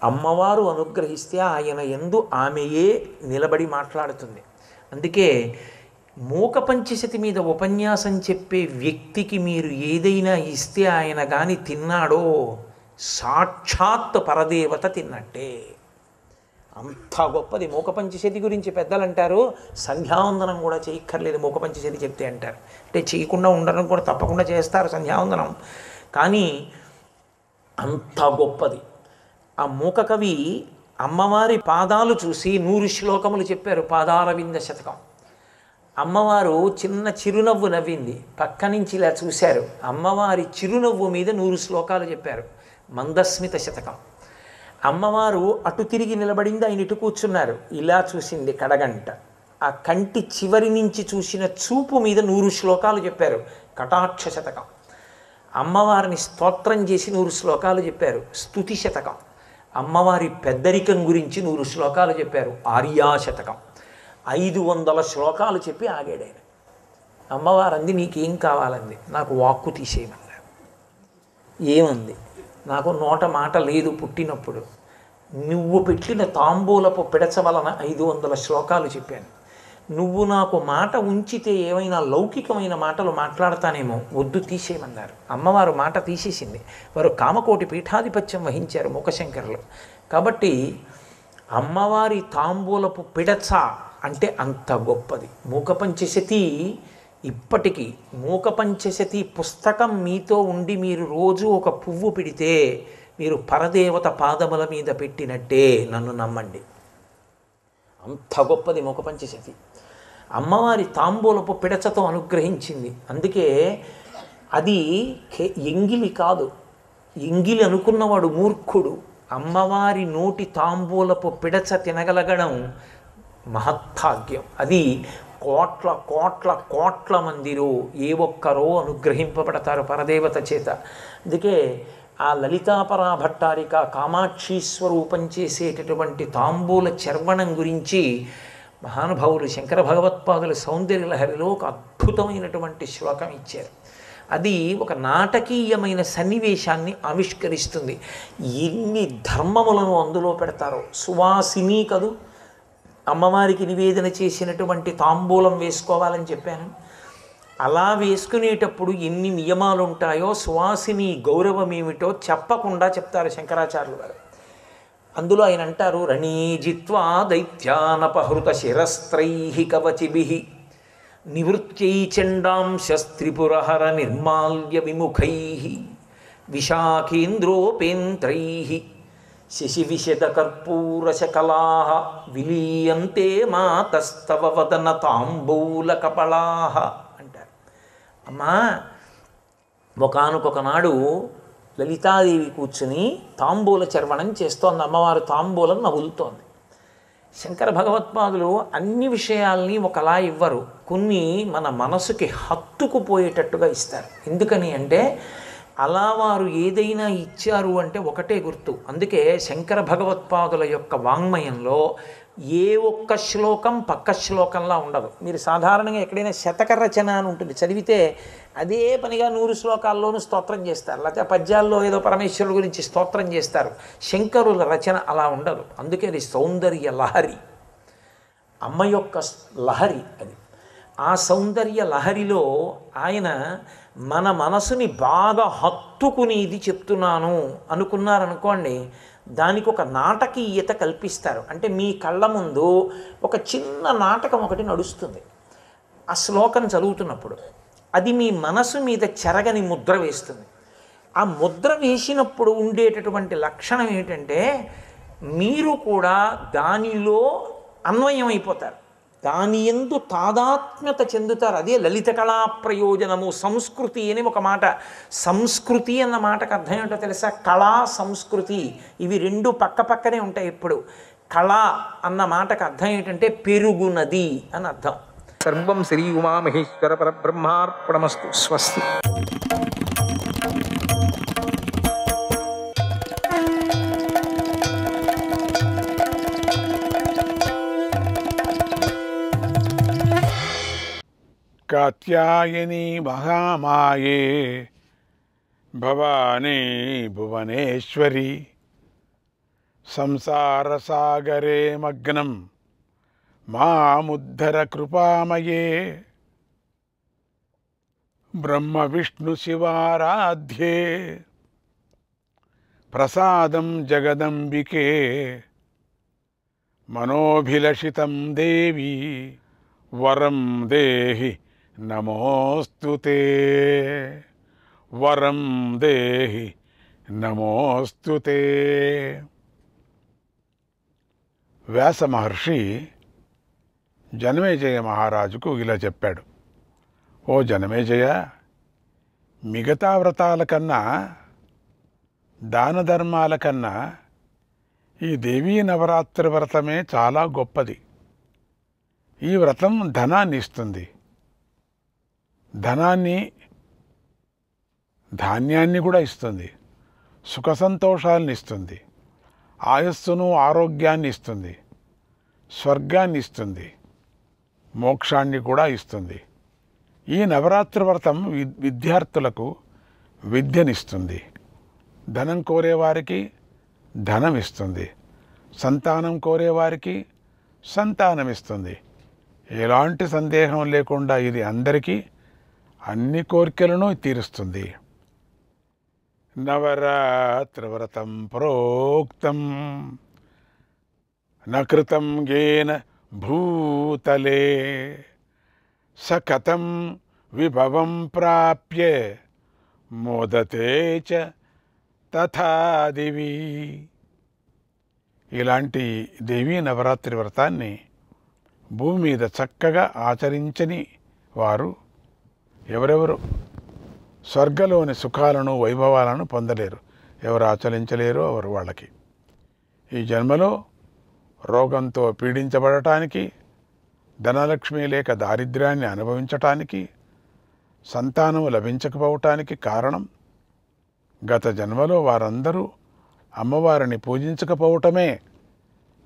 అమ్మవారు అనుగ్రహిస్తే ఆయన యందు ఆమెయే నిలబడి మాట్లాడుతుంది. అందుకే మూకపంచశతి మీద ఉపన్యాసం చెప్పే వ్యక్తికి మీరు ఏదైనా ఇస్తే ఆయన కానీ తిన్నాడో సాక్షాత్ పరదేవత తిన్నట్టే. అంత గొప్పది మూకపంచశతి గురించి పెద్దలు అంటారు. సంధ్యావందనం కూడా చేయక్కర్లేదు మూకపంచశతి చెప్తే అంటారు. అంటే చేయకుండా ఉండడం కూడా తప్పకుండా చేస్తారు సంధ్యావందనం. కానీ అంత గొప్పది. ఆ మూక కవి అమ్మవారి పాదాలు చూసి 100 శ్లోకములు చెప్పారు. పాదారవింద శతకం. అమ్మవారు చిన్న చిరునవ్వు నవ్వింది. పక్క నుంచి ఇలా చూశారు. అమ్మవారి చిరునవ్వు మీద 100 శ్లోకాలు చెప్పారు. మందస్మిత శతకం. అమ్మవారు అటు తిరిగి నిలబడింది, ఆయన ఇటు కూర్చున్నారు. ఇలా చూసింది కడగంట. ఆ కంటి చివరి నుంచి చూసిన చూపు మీద 100 శ్లోకాలు చెప్పారు. కటాక్ష శతకం. అమ్మవారిని స్తోత్రం చేసి 100 శ్లోకాలు చెప్పారు. స్తుతి శతకం. అమ్మవారి పెద్దరికం గురించి 100 శ్లోకాలు చెప్పారు. ఆర్యాశతకం. 500 శ్లోకాలు చెప్పి ఆగాడు ఆయన. అమ్మవారు అంది నీకేం కావాలంది. నాకు వాక్కు తీసేయమన్నారు. ఏముంది, నాకు నోట మాట లేదు పుట్టినప్పుడు. నువ్వు పెట్టిన తాంబూలపు పిడచ వలన 500 శ్లోకాలు చెప్పాను. నువ్వు నాకు మాట ఉంచితే ఏమైనా లౌకికమైన మాటలు మాట్లాడతానేమో, వద్దు తీసేయమన్నారు. అమ్మవారు మాట తీసేసింది. వారు కామకోటి పీఠాధిపత్యం వహించారు మూకశంకరులు. కాబట్టి అమ్మవారి తాంబూలపు పిడచ అంటే అంత గొప్పది. మూకపంచశతి ఇప్పటికీ మూకపంచశతి పుస్తకం మీతో ఉండి మీరు రోజు ఒక పువ్వు పెడితే మీరు పరదేవత పాదముల మీద పెట్టినట్టే, నన్ను నమ్మండి. అంత గొప్పది మూకపంచశతి. అమ్మవారి తాంబూలపు పిడచతో అనుగ్రహించింది. అందుకే అది ఎంగిలి కాదు, ఎంగిలి అనుకున్నవాడు మూర్ఖుడు. అమ్మవారి నోటి తాంబూలపు పిడచ తినగలగడం మహత్భాగ్యం. అది కోట్ల కోట్ల కోట్ల మందిలో ఏ ఒక్కరో అనుగ్రహింపబడతారు పరదేవత చేత. అందుకే ఆ లలితాపరా భట్టారిక కామాక్షి స్వరూపం చేసేటటువంటి తాంబూల చర్వణం గురించి మహానుభావులు శంకర భగవత్పాదుల సౌందర్యలహరిలో ఒక అద్భుతమైనటువంటి శ్లోకం ఇచ్చారు. అది ఒక నాటకీయమైన సన్నివేశాన్ని ఆవిష్కరిస్తుంది. ఎన్ని ధర్మములను అందులో పెడతారో. సువాసిని కదూ, అమ్మవారికి నివేదన చేసినటువంటి తాంబూలం వేసుకోవాలని చెప్పాను. అలా వేసుకునేటప్పుడు ఎన్ని నియమాలు ఉంటాయో, సువాసిని గౌరవం ఏమిటో చెప్పకుండా చెప్తారు శంకరాచార్యులు గారు. అందులో ఆయన అంటారు, రణీజిత్వా దైత్యానపహృత శిరస్త్రైః కవచిభిః నివృత్యై చండాంశస్త్రిపురహర నిర్మాల్య విముఖైః విశాఖేంద్రోపేంద్రైః శశివిశదకర్పూరశకలాః విలీయంతే మాతస్తవ వదన తాంబూలకపళాః అంటారు. అమ్మా, ఒకానొకనాడు లలితాదేవి కూర్చుని తాంబూల చర్వణం చేస్తోంది. అమ్మవారు తాంబూలం నవ్వులుతోంది. శంకర భగవత్పాదులు అన్ని విషయాల్ని ఒకలా ఇవ్వరు, కొన్ని మన మనసుకి హత్తుకుపోయేటట్టుగా ఇస్తారు. ఎందుకని అంటే అలా వారు ఏదైనా ఇచ్చారు అంటే ఒకటే గుర్తు. అందుకే శంకర భగవత్పాదుల యొక్క వాంగ్మయంలో ఏ ఒక్క శ్లోకం పక్క శ్లోకంలా ఉండదు. మీరు సాధారణంగా ఎక్కడైనా శతక రచన అని ఉంటుంది, చదివితే అదే పనిగా 100 శ్లోకాల్లోనూ స్తోత్రం చేస్తారు, లేకపోతే పద్యాల్లో ఏదో పరమేశ్వరుడు గురించి స్తోత్రం చేస్తారు. శంకరుల రచన అలా ఉండదు. అందుకే అది సౌందర్య లహరి, అమ్మ యొక్క లహరి అది. ఆ సౌందర్య లహరిలో ఆయన మన మనసుని బాగా హత్తుకుని ఇది చెప్తున్నాను అనుకున్నారనుకోండి, దానికి ఒక నాటకీయత కల్పిస్తారు. అంటే మీ కళ్ళ ముందు ఒక చిన్న నాటకం ఒకటి నడుస్తుంది. ఆ శ్లోకం చదువుతున్నప్పుడు అది మీ మనసు మీద చెరగని ముద్ర వేస్తుంది. ఆ ముద్ర వేసినప్పుడు ఉండేటటువంటి లక్షణం ఏంటంటే మీరు కూడా దానిలో అన్వయం అయిపోతారు, దాని యందు తాదాత్మ్యత చెందుతారు. అదే లలిత కళా ప్రయోజనము. సంస్కృతి అని ఒక మాట. సంస్కృతి అన్న మాటకు అర్థం ఏంటో తెలుసా? కళా సంస్కృతి ఇవి రెండు పక్క పక్కనే ఉంటాయి ఎప్పుడు. కళ అన్న మాటకు అర్థం ఏంటంటే పెరుగునది అని అర్థం. సర్వం శ్రీ ఉమామహేశ్వర పరబ్రహ్మార్పణమస్తు. స్వస్తి. కాత్యాయని మహామాయే భవానీ భువనేశ్వరి సంసారసాగరే మగ్నం మాముద్ధర కృపామయే బ్రహ్మ విష్ణు శివారాధ్యే ప్రసాదం జగదంబికే మనోభిలషితం దేవి వరం దేహి నమోస్తుతే వరం దేహి నమోస్తుతే. వ్యాస మహర్షి జనమేజయ మహారాజుకు ఇలా చెప్పాడు, ఓ జనమేజయ, మిగతా వ్రతాల కన్నా దాన ధర్మాల కన్నా ఈ దేవీ నవరాత్రి వ్రతమే చాలా గొప్పది. ఈ వ్రతం ధనాన్ని ఇస్తుంది, ధాన్యాన్ని కూడా ఇస్తుంది, సుఖ సంతోషాలను ఇస్తుంది, ఆయస్సును ఆరోగ్యాన్ని ఇస్తుంది, స్వర్గాన్ని ఇస్తుంది, మోక్షాన్ని కూడా ఇస్తుంది. ఈ నవరాత్రి వ్రతం విద్యార్థులకు విద్యనిస్తుంది, ధనం కోరేవారికి ధనం ఇస్తుంది, సంతానం కోరేవారికి సంతానం ఇస్తుంది. ఎలాంటి సందేహం లేకుండా ఇది అందరికీ అన్ని కోరికలను తీరుస్తుంది. నవరాత్రవ్రతం ప్రోక్తం నకృతం గేన భూతలే సకథం విభవం ప్రాప్య మోదతే చ తథా దేవి. ఇలాంటి దేవీ నవరాత్రి వ్రతాన్ని భూమి మీద చక్కగా ఆచరించని వారు ఎవరెవరు స్వర్గలోని సుఖాలను వైభవాలను పొందలేరు. ఎవరు ఆచరించలేరో ఎవరు వాళ్ళకి ఈ జన్మలో రోగంతో పీడించబడటానికి, ధనలక్ష్మి లేక దారిద్ర్యాన్ని అనుభవించటానికి, సంతానం లభించకపోవటానికి కారణం గత జన్మలో వారందరూ అమ్మవారిని పూజించకపోవటమే.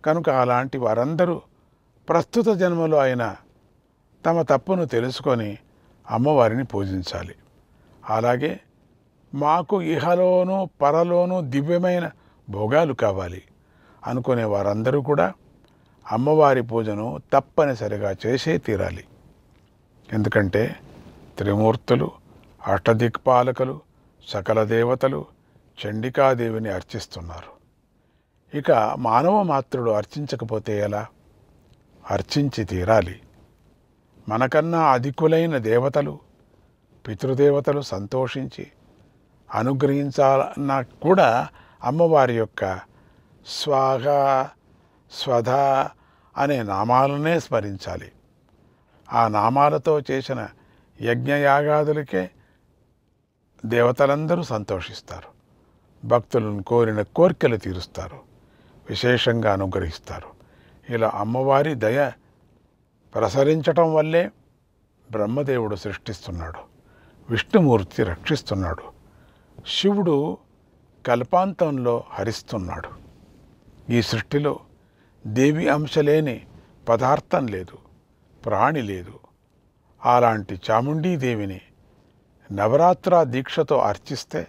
కనుక అలాంటి వారందరూ ప్రస్తుత జన్మలో అయినా తమ తప్పును తెలుసుకొని అమ్మవారిని పూజించాలి. అలాగే మాకు ఇహలోనూ పరలోనూ దివ్యమైన భోగాలు కావాలి అనుకునే వారందరూ కూడా అమ్మవారి పూజను తప్పనిసరిగా చేసే తీరాలి. ఎందుకంటే త్రిమూర్తులు, అష్టదిక్పాలకులు, సకల దేవతలు చండికాదేవిని అర్చిస్తున్నారు. ఇక మానవ మాత్రుడు అర్చించకపోతే ఎలా? అర్చించి తీరాలి. మనకన్నా అధికులైన దేవతలు, పితృదేవతలు సంతోషించి అనుగ్రహించాలన్నా కూడా అమ్మవారి యొక్క స్వాహ, స్వధ అనే నామాలనే స్మరించాలి. ఆ నామాలతో చేసిన యజ్ఞయాగాదులకే దేవతలందరూ సంతోషిస్తారు. భక్తులను కోరిన కోరికలు తీరుస్తారు, విశేషంగా అనుగ్రహిస్తారు. ఇలా అమ్మవారి దయ ప్రసరించటం వల్లే బ్రహ్మదేవుడు సృష్టిస్తున్నాడు, విష్ణుమూర్తి రక్షిస్తున్నాడు, శివుడు కల్పాంతంలో హరిస్తున్నాడు. ఈ సృష్టిలో దేవి అంశలేని పదార్థం లేదు, ప్రాణి లేదు. అలాంటి చాముండీదేవిని నవరాత్రా దీక్షతో అర్చిస్తే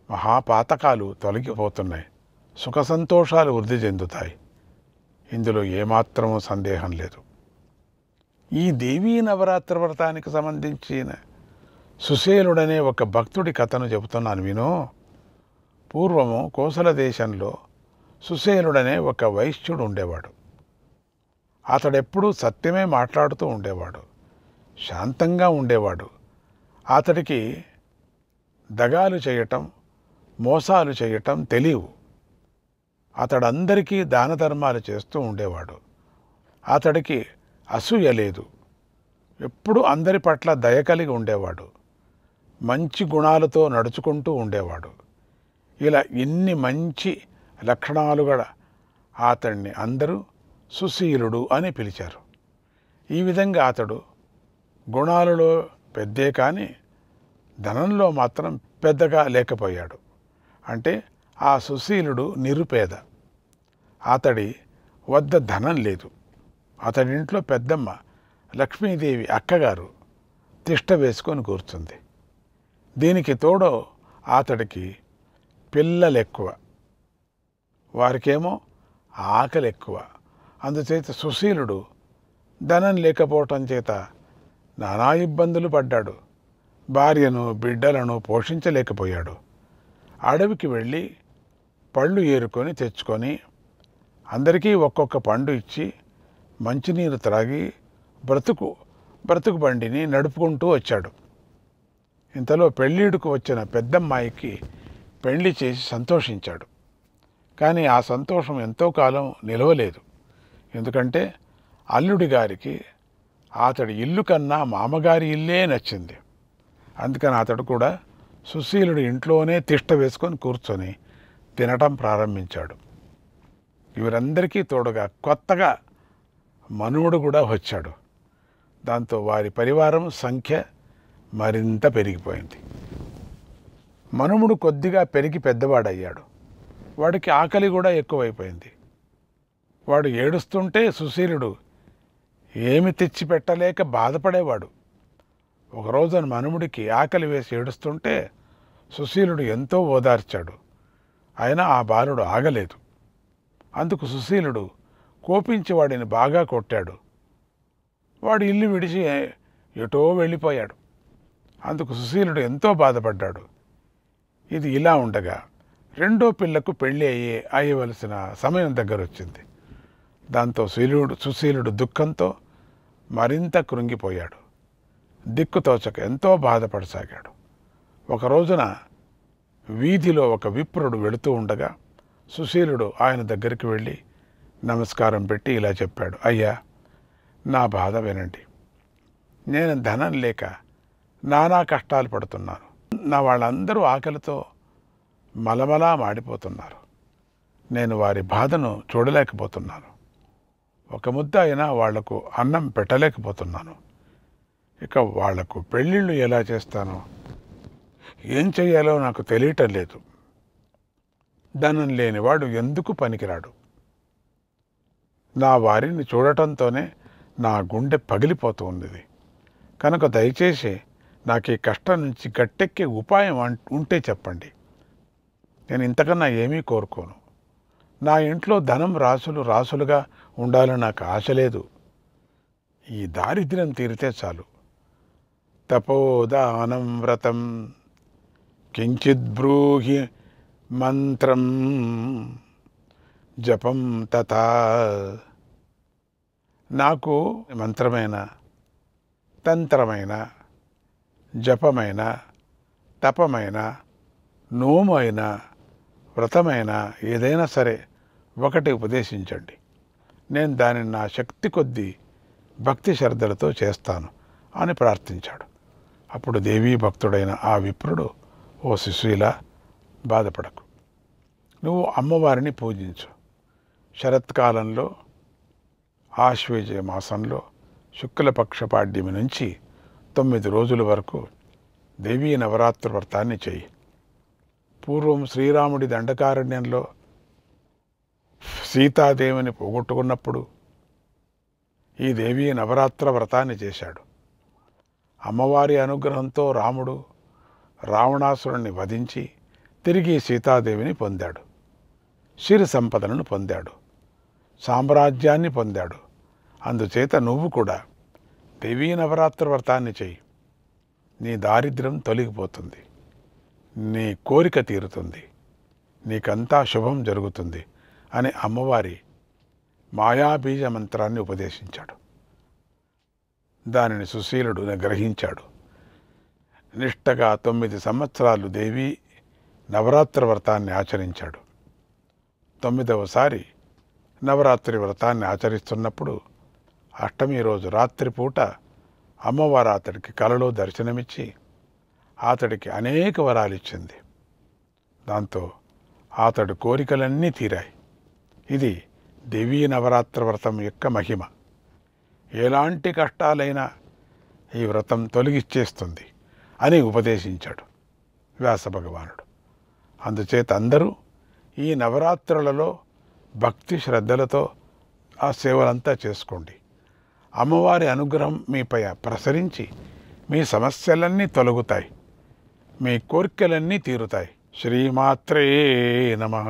మహాపాతకాలు తొలగిపోతున్నాయి, సుఖ సంతోషాలు వృద్ధి చెందుతాయి. ఇందులో ఏమాత్రమూ సందేహం లేదు. ఈ దేవీ నవరాత్రి వ్రతానికి సంబంధించిన సుశేలుడనే ఒక భక్తుడి కథను చెబుతున్నాను వినో. పూర్వము కోసల దేశంలో సుశేలుడనే ఒక వైశ్యుడు ఉండేవాడు. అతడెప్పుడూ సత్యమే మాట్లాడుతూ ఉండేవాడు, శాంతంగా ఉండేవాడు. అతడికి దగాలు చేయటం, మోసాలు చేయటం తెలియవు. అతడందరికీ దాన ధర్మాలు చేస్తూ ఉండేవాడు. అతడికి అసూయ లేదు, ఎప్పుడూ అందరి పట్ల దయ కలిగి ఉండేవాడు, మంచి గుణాలతో నడుచుకుంటూ ఉండేవాడు. ఇలా ఎన్ని మంచి లక్షణాలు గల అతడిని అందరూ సుశీలుడు అని పిలిచారు. ఈ విధంగా అతడు గుణాలలో పెద్దే కానీ ధనంలో మాత్రం పెద్దగా లేకపోయాడు. అంటే ఆ సుశీలుడు నిరుపేద. అతడి వద్ద ధనం లేదు. అతడింట్లో పెద్దమ్మ లక్ష్మీదేవి అక్కగారు తిష్ట వేసుకొని కూర్చుంది. దీనికి తోడు అతడికి పిల్లలు ఎక్కువ, వారికేమో ఆకలి ఎక్కువ. అందుచేత సుశీలుడు ధనం లేకపోవటం చేత నానా ఇబ్బందులు పడ్డాడు. భార్యను, బిడ్డలను పోషించలేకపోయాడు. అడవికి వెళ్ళి పళ్ళు ఏరుకొని తెచ్చుకొని అందరికీ ఒక్కొక్క పండు ఇచ్చి మంచినీరు త్రాగి బ్రతుకు బండిని నడుపుకుంటూ వచ్చాడు. ఇంతలో పెళ్ళిడుకు వచ్చిన పెద్దమ్మాయికి పెళ్లి చేసి సంతోషించాడు. కానీ ఆ సంతోషం ఎంతో కాలం నిలవలేదు. ఎందుకంటే అల్లుడి గారికి అతడి ఇల్లు కన్నా మామగారి ఇల్లే నచ్చింది. అందుకని అతడు కూడా సుశీలుడి ఇంట్లోనే తిష్ట వేసుకొని కూర్చొని తినటం ప్రారంభించాడు. వీరందరికీ తోడుగా కొత్తగా మనువుడు కూడా వచ్చాడు. దాంతో వారి పరివారం సంఖ్య మరింత పెరిగిపోయింది. మనుముడు కొద్దిగా పెరిగి పెద్దవాడయ్యాడు. వాడికి ఆకలి కూడా ఎక్కువైపోయింది. వాడు ఏడుస్తుంటే సుశీలుడు ఏమి తెచ్చి పెట్టలేక బాధపడేవాడు. ఒకరోజు మనుముడికి ఆకలి వేసి ఏడుస్తుంటే సుశీలుడు ఎంతో ఓదార్చాడు. అయినా ఆ బాలుడు ఆగలేదు. అందుకు సుశీలుడు కోపించి వాడిని బాగా కొట్టాడు. వాడు ఇల్లు విడిచి ఎటో వెళ్ళిపోయాడు. అందుకు సుశీలుడు ఎంతో బాధపడ్డాడు. ఇది ఇలా ఉండగా రెండో పిల్లకు పెళ్ళి అయ్యవలసిన సమయం దగ్గర వచ్చింది. దాంతో సుశీలుడు దుఃఖంతో మరింత కృంగిపోయాడు. దిక్కుతోచక ఎంతో బాధపడసాగాడు. ఒక రోజున వీధిలో ఒక విప్రుడు వెళుతూ ఉండగా సుశీలుడు ఆయన దగ్గరికి వెళ్ళి నమస్కారం పెట్టి ఇలా చెప్పాడు, అయ్యా, నా బాధ వినండి. నేను ధనం లేక నానా కష్టాలు పడుతున్నాను. నా వాళ్ళందరూ ఆకలితో మలమలా మాడిపోతున్నారు. నేను వారి బాధను చూడలేకపోతున్నాను. ఒక ముద్ద అయినా వాళ్లకు అన్నం పెట్టలేకపోతున్నాను. ఇక వాళ్లకు పెళ్ళిళ్ళు ఎలా చేస్తానో, ఏం చెయ్యాలో నాకు తెలియటం లేదు. ధనం లేనివాడు ఎందుకు పనికిరాడు. నా వారిని చూడటంతోనే నా గుండె పగిలిపోతూ ఉన్నది. కనుక దయచేసి నాకు ఈ కష్టం నుంచి గట్టెక్కే ఉపాయం ఉంటే చెప్పండి. నేను ఇంతకన్నా ఏమీ కోరుకోను. నా ఇంట్లో ధనం రాసులుగా ఉండాలని నాకు ఆశ లేదు. ఈ దారిద్ర్యం తీరితే చాలు. తపోదానం వ్రతం కించిద్బ్రూహి మంత్రం జపం తథా. నాకు మంత్రమైన, తంత్రమైన, జపమైన, తపమైన, నోమైన, వ్రతమైన ఏదైనా సరే ఒకటి ఉపదేశించండి. నేను దానిని నా శక్తి కొద్దీ భక్తి శ్రద్ధలతో చేస్తాను అని ప్రార్థించాడు. అప్పుడు దేవీ భక్తుడైన ఆ విప్రుడు, ఓ సుశీల, బాధపడకు. నువ్వు అమ్మవారిని పూజించు. శరత్కాలంలో ఆశ్వేజ మాసంలో శుక్లపక్ష పాడ్యమి నుంచి 9 రోజుల వరకు దేవీ నవరాత్రి వ్రతాన్ని చెయ్యి. పూర్వం శ్రీరాముడి దండకారణ్యంలో సీతాదేవిని పోగొట్టుకున్నప్పుడు ఈ దేవీ నవరాత్ర వ్రతాన్ని చేశాడు. అమ్మవారి అనుగ్రహంతో రాముడు రావణాసురుణ్ణి వధించి తిరిగి సీతాదేవిని పొందాడు. సిరి సంపదలను పొందాడు. సామ్రాజ్యాన్ని పొందాడు. అందుచేత నువ్వు కూడా దేవీ నవరాత్రి వ్రతాన్ని చెయ్యి. నీ దారిద్ర్యం తొలగిపోతుంది. నీ కోరిక తీరుతుంది. నీకంతా శుభం జరుగుతుంది అని అమ్మవారి మాయాబీజ మంత్రాన్ని ఉపదేశించాడు. దానిని సుశీలుడు గ్రహించాడు. నిష్టగా 9 సంవత్సరాలు దేవీ నవరాత్రి వ్రతాన్ని ఆచరించాడు. 9వసారి నవరాత్రి వ్రతాన్ని ఆచరిస్తున్నప్పుడు అష్టమి రోజు రాత్రిపూట అమ్మవారు అతడికి కలలో దర్శనమిచ్చి అతడికి అనేక వరాలు ఇచ్చింది. దాంతో అతడి కోరికలన్నీ తీరాయి. ఇది దేవీ నవరాత్రి వ్రతం యొక్క మహిమ. ఎలాంటి కష్టాలైనా ఈ వ్రతం తొలగిచ్చేస్తుంది అని ఉపదేశించాడు వ్యాస భగవానుడు. అందుచేత అందరూ ఈ నవరాత్రులలో భక్తి శ్రద్ధలతో ఆ సేవలంతా చేసుకోండి. అమ్మవారి అనుగ్రహం మీపై ప్రసరించి మీ సమస్యలన్నీ తొలగుతాయి. మీ కోరికలన్నీ తీరుతాయి. శ్రీమాత్రే నమః.